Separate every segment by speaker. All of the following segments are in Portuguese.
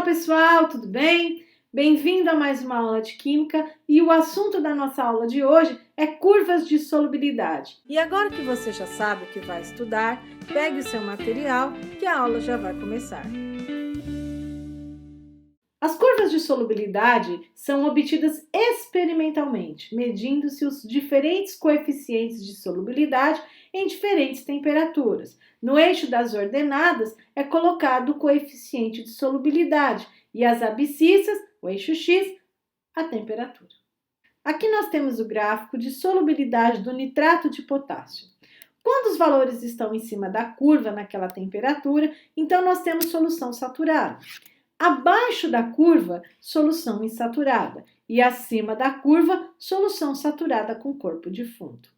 Speaker 1: pessoal, tudo bem? Bem-vindo a mais uma aula de Química e o assunto da nossa aula de hoje é curvas de solubilidade. E agora que você já sabe o que vai estudar, pegue o seu material que a aula já vai começar. As curvas de solubilidade são obtidas experimentalmente, medindo-se os diferentes coeficientes de solubilidade em diferentes temperaturas. No eixo das ordenadas é colocado o coeficiente de solubilidade e as abscissas, o eixo X, a temperatura. Aqui nós temos o gráfico de solubilidade do nitrato de potássio. Quando os valores estão em cima da curva naquela temperatura, então nós temos solução saturada. Abaixo da curva, solução insaturada. E acima da curva, solução saturada com corpo de fundo.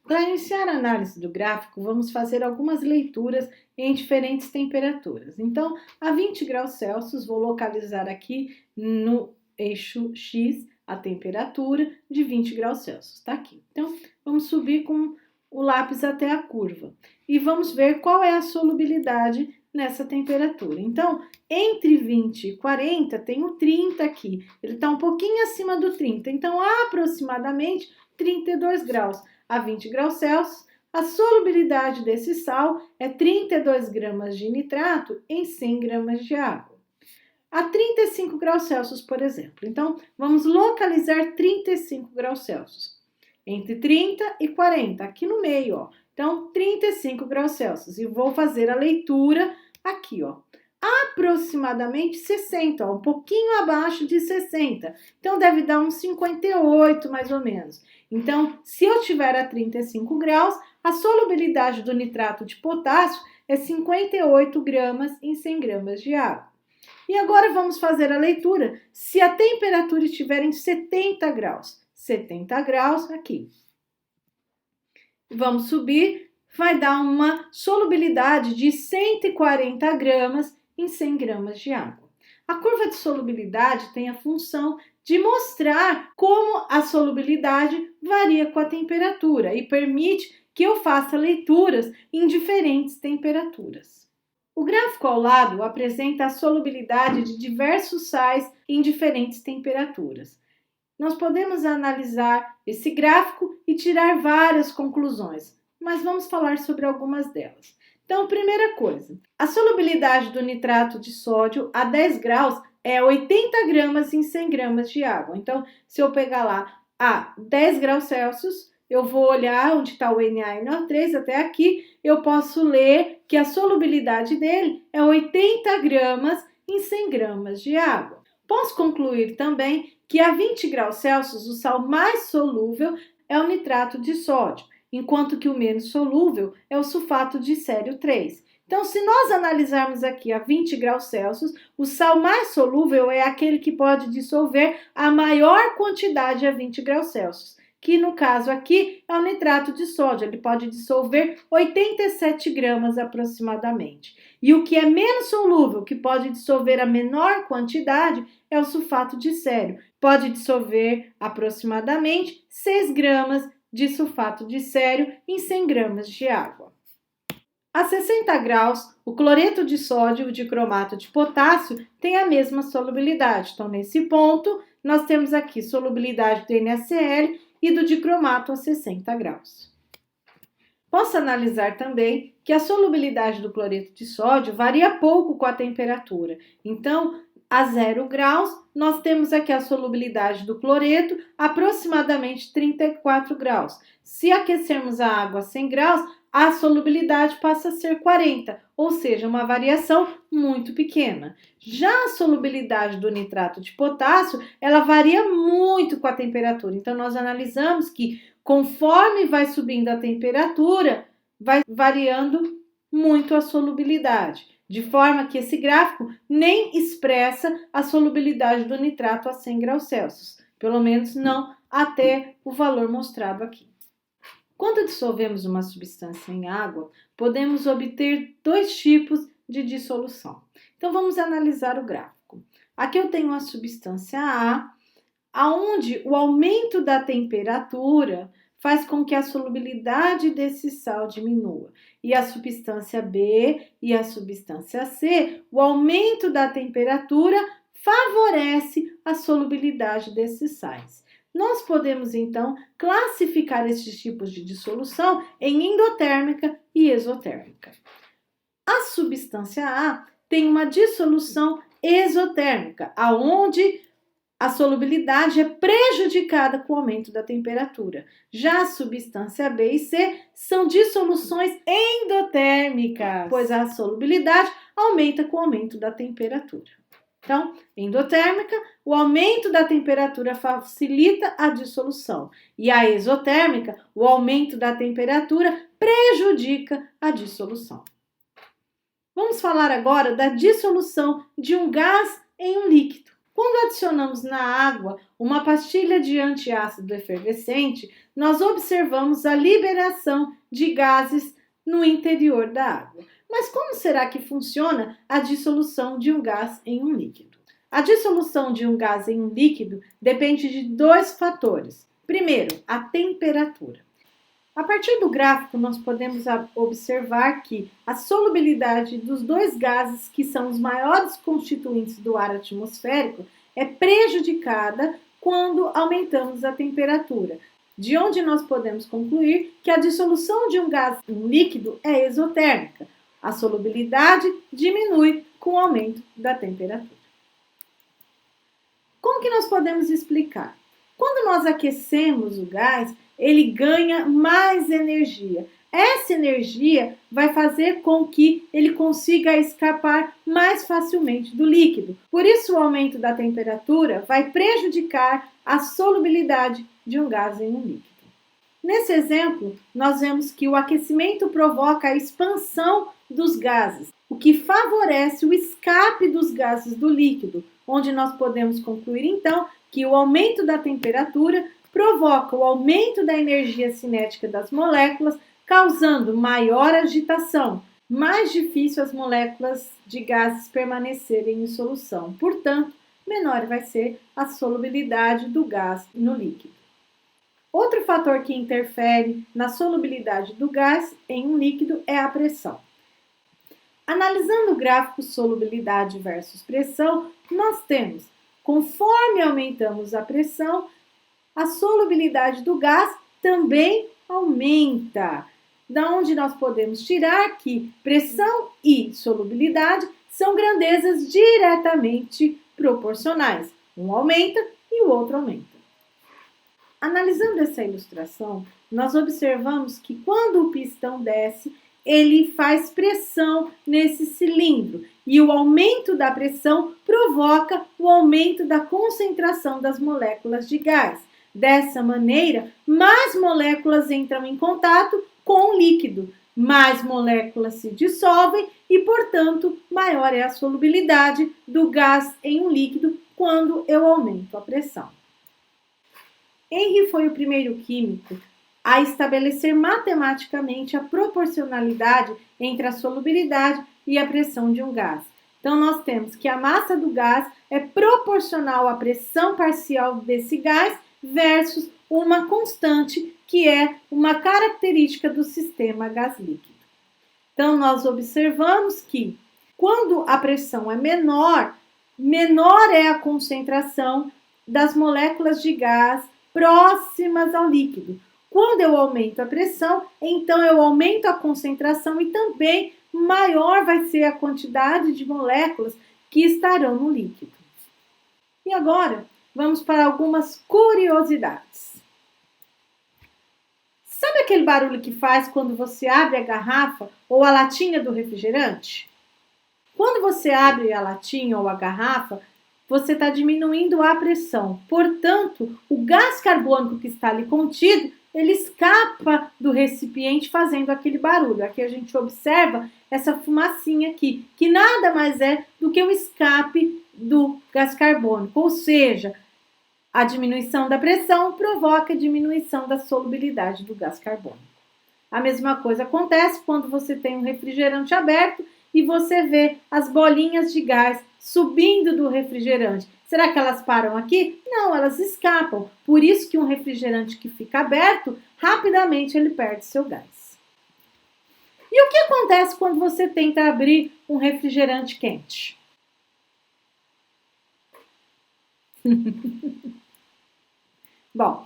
Speaker 1: Para iniciar a análise do gráfico, vamos fazer algumas leituras em diferentes temperaturas. Então, a 20 graus Celsius, vou localizar aqui no eixo X a temperatura de 20 graus Celsius. Está aqui. Então, vamos subir com o lápis até a curva. E vamos ver qual é a solubilidade nessa temperatura. Então, entre 20 e 40, tem o 30 aqui. Ele está um pouquinho acima do 30. Então, aproximadamente 32 graus. A 20 graus Celsius, a solubilidade desse sal é 32 gramas de nitrato em 100 gramas de água. A 35 graus Celsius, por exemplo. Então, vamos localizar 35 graus Celsius. Entre 30 e 40, aqui no meio, ó. Então, 35 graus Celsius. E vou fazer a leitura aqui, ó. Aproximadamente 60, ó, um pouquinho abaixo de 60. Então, deve dar uns 58, mais ou menos. Então, se eu tiver a 35 graus, a solubilidade do nitrato de potássio é 58 gramas em 100 gramas de água. E agora vamos fazer a leitura se a temperatura estiver em 70 graus. 70 graus aqui. Vamos subir, vai dar uma solubilidade de 140 gramas em 100 gramas de água. A curva de solubilidade tem a função de mostrar como a solubilidade varia com a temperatura e permite que eu faça leituras em diferentes temperaturas. O gráfico ao lado apresenta a solubilidade de diversos sais em diferentes temperaturas. Nós podemos analisar esse gráfico e tirar várias conclusões, mas vamos falar sobre algumas delas. Então, primeira coisa, a solubilidade do nitrato de sódio a 10 graus é 80 gramas em 100 gramas de água. Então, se eu pegar lá a 10 graus Celsius, eu vou olhar onde está o NaNO3 até aqui, eu posso ler que a solubilidade dele é 80 gramas em 100 gramas de água. Posso concluir também que a 20 graus Celsius o sal mais solúvel é o nitrato de sódio, enquanto que o menos solúvel é o sulfato de sério 3. Então, se nós analisarmos aqui a 20 graus Celsius, o sal mais solúvel é aquele que pode dissolver a maior quantidade a 20 graus Celsius, que no caso aqui é o nitrato de sódio, ele pode dissolver 87 gramas aproximadamente. E o que é menos solúvel, que pode dissolver a menor quantidade, é o sulfato de sério, pode dissolver aproximadamente 6 gramas de sulfato de sério em 100 gramas de água. A 60 graus, o cloreto de sódio e o dicromato de potássio têm a mesma solubilidade. Então, nesse ponto, nós temos aqui solubilidade do NaCl e do dicromato a 60 graus. Posso analisar também que a solubilidade do cloreto de sódio varia pouco com a temperatura. Então, a 0 graus, nós temos aqui a solubilidade do cloreto aproximadamente 34 graus. Se aquecermos a água a 100 graus, a solubilidade passa a ser 40, ou seja, uma variação muito pequena. Já a solubilidade do nitrato de potássio, ela varia muito com a temperatura. Então, nós analisamos que conforme vai subindo a temperatura, vai variando muito a solubilidade, de forma que esse gráfico nem expressa a solubilidade do nitrato a 100 graus Celsius, pelo menos não até o valor mostrado aqui. Quando dissolvemos uma substância em água, podemos obter dois tipos de dissolução. Então, vamos analisar o gráfico. Aqui eu tenho a substância A, aonde o aumento da temperatura faz com que a solubilidade desse sal diminua. E a substância B e a substância C, o aumento da temperatura favorece a solubilidade desses sais. Nós podemos, então, classificar esses tipos de dissolução em endotérmica e exotérmica. A substância A tem uma dissolução exotérmica, aonde a solubilidade é prejudicada com o aumento da temperatura. Já a substância B e C são dissoluções endotérmicas, pois a solubilidade aumenta com o aumento da temperatura. Então, endotérmica, o aumento da temperatura facilita a dissolução. E a exotérmica, o aumento da temperatura prejudica a dissolução. Vamos falar agora da dissolução de um gás em um líquido. Quando adicionamos na água uma pastilha de antiácido efervescente, nós observamos a liberação de gases no interior da água. Mas como será que funciona a dissolução de um gás em um líquido? A dissolução de um gás em um líquido depende de dois fatores. Primeiro, a temperatura. A partir do gráfico, nós podemos observar que a solubilidade dos dois gases, que são os maiores constituintes do ar atmosférico, é prejudicada quando aumentamos a temperatura, de onde nós podemos concluir que a dissolução de um gás em líquido é exotérmica. A solubilidade diminui com o aumento da temperatura. Como que nós podemos explicar? Quando nós aquecemos o gás, ele ganha mais energia. Essa energia vai fazer com que ele consiga escapar mais facilmente do líquido. Por isso, o aumento da temperatura vai prejudicar a solubilidade de um gás em um líquido. Nesse exemplo, nós vemos que o aquecimento provoca a expansão dos gases, o que favorece o escape dos gases do líquido, onde nós podemos concluir, então, que o aumento da temperatura provoca o aumento da energia cinética das moléculas, causando maior agitação, mais difícil as moléculas de gases permanecerem em solução. Portanto, menor vai ser a solubilidade do gás no líquido. Outro fator que interfere na solubilidade do gás em um líquido é a pressão. Analisando o gráfico solubilidade versus pressão, nós temos, conforme aumentamos a pressão, a solubilidade do gás também aumenta. Da onde nós podemos tirar que pressão e solubilidade são grandezas diretamente proporcionais. Um aumenta e o outro aumenta. Analisando essa ilustração, nós observamos que quando o pistão desce, ele faz pressão nesse cilindro e o aumento da pressão provoca o aumento da concentração das moléculas de gás. Dessa maneira, mais moléculas entram em contato com o líquido, mais moléculas se dissolvem e, portanto, maior é a solubilidade do gás em um líquido quando eu aumento a pressão. Henry foi o primeiro químico a estabelecer matematicamente a proporcionalidade entre a solubilidade e a pressão de um gás. Então, nós temos que a massa do gás é proporcional à pressão parcial desse gás versus uma constante, que é uma característica do sistema gás líquido. Então, nós observamos que quando a pressão é menor, menor é a concentração das moléculas de gás próximas ao líquido. Quando eu aumento a pressão, então eu aumento a concentração e também maior vai ser a quantidade de moléculas que estarão no líquido. E agora, vamos para algumas curiosidades. Sabe aquele barulho que faz quando você abre a garrafa ou a latinha do refrigerante? Quando você abre a latinha ou a garrafa, você está diminuindo a pressão. Portanto, o gás carbônico que está ali contido, ele escapa do recipiente fazendo aquele barulho. Aqui a gente observa essa fumacinha aqui, que nada mais é do que o escape do gás carbônico. Ou seja, a diminuição da pressão provoca a diminuição da solubilidade do gás carbônico. A mesma coisa acontece quando você tem um refrigerante aberto e você vê as bolinhas de gás subindo do refrigerante. Será que elas param aqui? Não, elas escapam. Por isso que um refrigerante que fica aberto, rapidamente ele perde seu gás. E o que acontece quando você tenta abrir um refrigerante quente? Bom,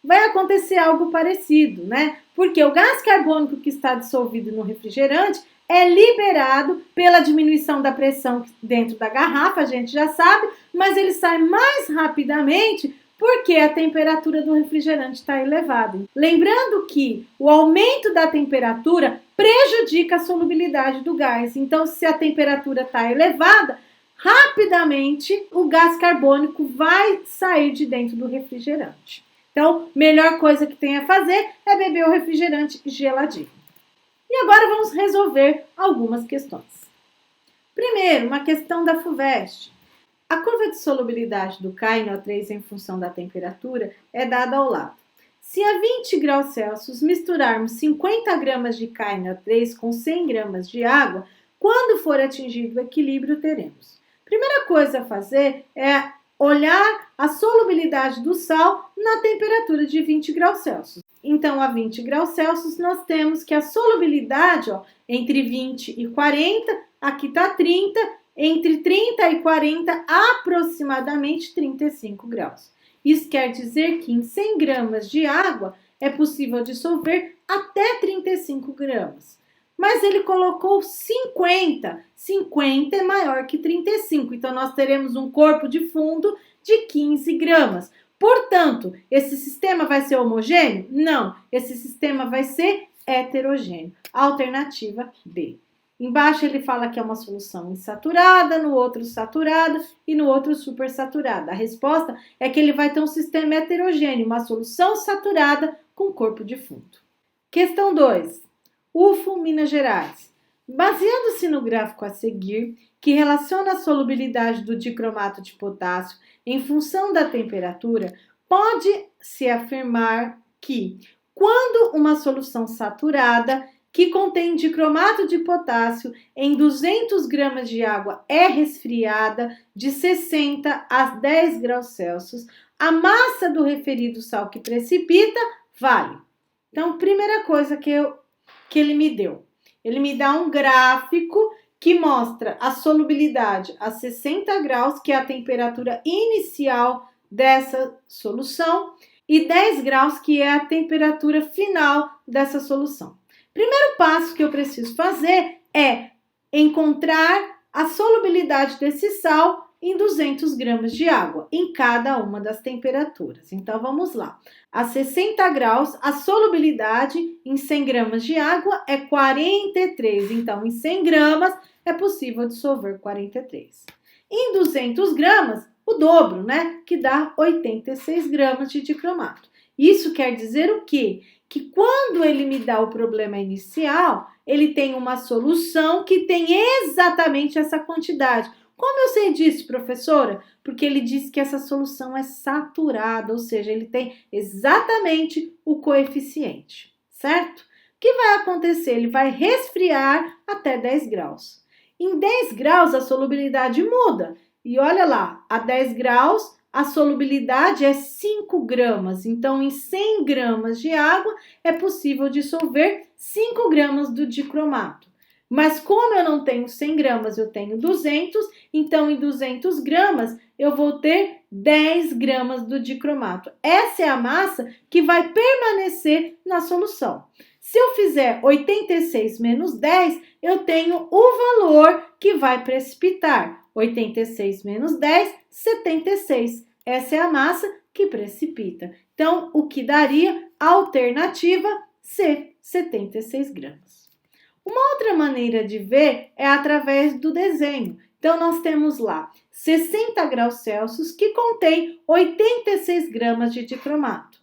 Speaker 1: vai acontecer algo parecido, né? Porque o gás carbônico que está dissolvido no refrigerante é liberado pela diminuição da pressão dentro da garrafa, a gente já sabe, mas ele sai mais rapidamente porque a temperatura do refrigerante está elevada. Lembrando que o aumento da temperatura prejudica a solubilidade do gás. Então, se a temperatura está elevada, rapidamente o gás carbônico vai sair de dentro do refrigerante. Então, melhor coisa que tem a fazer é beber o refrigerante geladinho. E agora vamos resolver algumas questões. Primeiro, uma questão da FUVEST. A curva de solubilidade do KNO3 em função da temperatura é dada ao lado. Se a 20 graus Celsius misturarmos 50 gramas de KNO3 com 100 gramas de água, quando for atingido o equilíbrio, teremos. Primeira coisa a fazer é olhar a solubilidade do sal na temperatura de 20 graus Celsius. Então, a 20 graus Celsius, nós temos que a solubilidade, entre 20 e 40, aqui está 30, entre 30 e 40, aproximadamente 35 graus. Isso quer dizer que em 100 gramas de água é possível dissolver até 35 gramas. Mas ele colocou 50. 50 é maior que 35, então nós teremos um corpo de fundo de 15 gramas. Portanto, esse sistema vai ser homogêneo? Não, esse sistema vai ser heterogêneo. Alternativa B. Embaixo ele fala que é uma solução insaturada, no outro saturada e no outro supersaturada. A resposta é que ele vai ter um sistema heterogêneo, uma solução saturada com corpo de fundo. Questão 2. UFO, Minas Gerais. Baseando-se no gráfico a seguir, que relaciona a solubilidade do dicromato de potássio em função da temperatura, pode-se afirmar que, quando uma solução saturada que contém dicromato de potássio em 200 gramas de água é resfriada de 60 a 10 graus Celsius, a massa do referido sal que precipita vale. Então, primeira coisa que ele me deu. Ele me dá um gráfico que mostra a solubilidade a 60 graus, que é a temperatura inicial dessa solução, e 10 graus, que é a temperatura final dessa solução. Primeiro passo que eu preciso fazer é encontrar a solubilidade desse sal em 200 gramas de água, em cada uma das temperaturas. Então, vamos lá. A 60 graus, a solubilidade em 100 gramas de água é 43. Então, em 100 gramas, é possível dissolver 43. Em 200 gramas, o dobro, né? Que dá 86 gramas de dicromato. Isso quer dizer o quê? Que quando ele me dá o problema inicial, ele tem uma solução que tem exatamente essa quantidade. Como eu sei disso, professora? Porque ele diz que essa solução é saturada, ou seja, ele tem exatamente o coeficiente, certo? O que vai acontecer? Ele vai resfriar até 10 graus. Em 10 graus, a solubilidade muda. E olha lá, a 10 graus, a solubilidade é 5 gramas. Então, em 100 gramas de água, é possível dissolver 5 gramas do dicromato. Mas como eu não tenho 100 gramas, eu tenho 200, então em 200 gramas eu vou ter 10 gramas do dicromato. Essa é a massa que vai permanecer na solução. Se eu fizer 86 menos 10, eu tenho o valor que vai precipitar. 86 menos 10, 76. Essa é a massa que precipita. Então, o que daria? Alternativa C, 76 gramas. Uma outra maneira de ver é através do desenho. Então, nós temos lá 60 graus Celsius que contém 86 gramas de dicromato.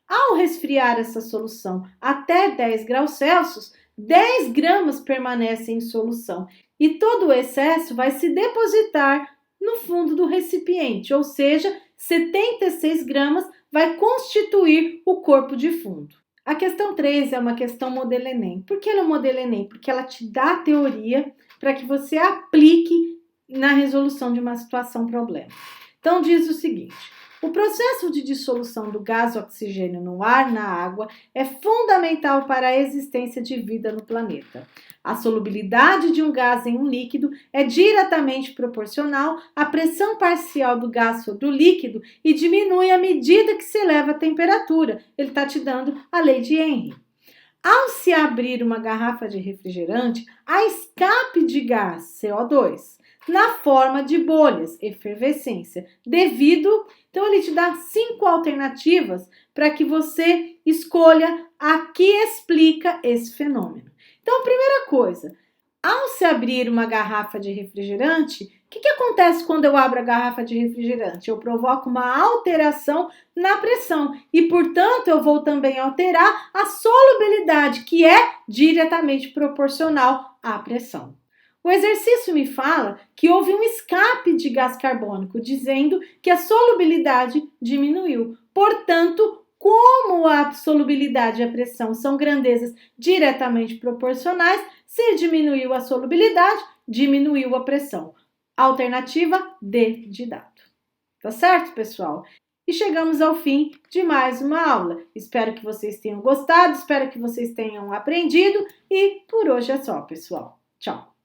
Speaker 1: Ao resfriar essa solução até 10 graus Celsius, 10 gramas permanecem em solução e todo o excesso vai se depositar no fundo do recipiente, ou seja, 76 gramas vai constituir o corpo de fundo. A questão 3 é uma questão modelo Enem. Por que ela é um modelo Enem? Porque ela te dá a teoria para que você aplique na resolução de uma situação problema. Então, diz o seguinte: O processo de dissolução do gás oxigênio no ar, na água, é fundamental para a existência de vida no planeta. A solubilidade de um gás em um líquido é diretamente proporcional à pressão parcial do gás sobre o líquido e diminui à medida que se eleva a temperatura. Ele está te dando a lei de Henry. Ao se abrir uma garrafa de refrigerante, há escape de gás, CO2, na forma de bolhas, efervescência, então ele te dá 5 alternativas para que você escolha a que explica esse fenômeno. Então, primeira coisa, ao se abrir uma garrafa de refrigerante, o que acontece quando eu abro a garrafa de refrigerante? Eu provoco uma alteração na pressão e, portanto, eu vou também alterar a solubilidade, que é diretamente proporcional à pressão. O exercício me fala que houve um escape de gás carbônico, dizendo que a solubilidade diminuiu. Portanto, como a solubilidade e a pressão são grandezas diretamente proporcionais, se diminuiu a solubilidade, diminuiu a pressão. Alternativa D de dado. Tá certo, pessoal? E chegamos ao fim de mais uma aula. Espero que vocês tenham gostado, espero que vocês tenham aprendido e por hoje é só, pessoal. Tchau!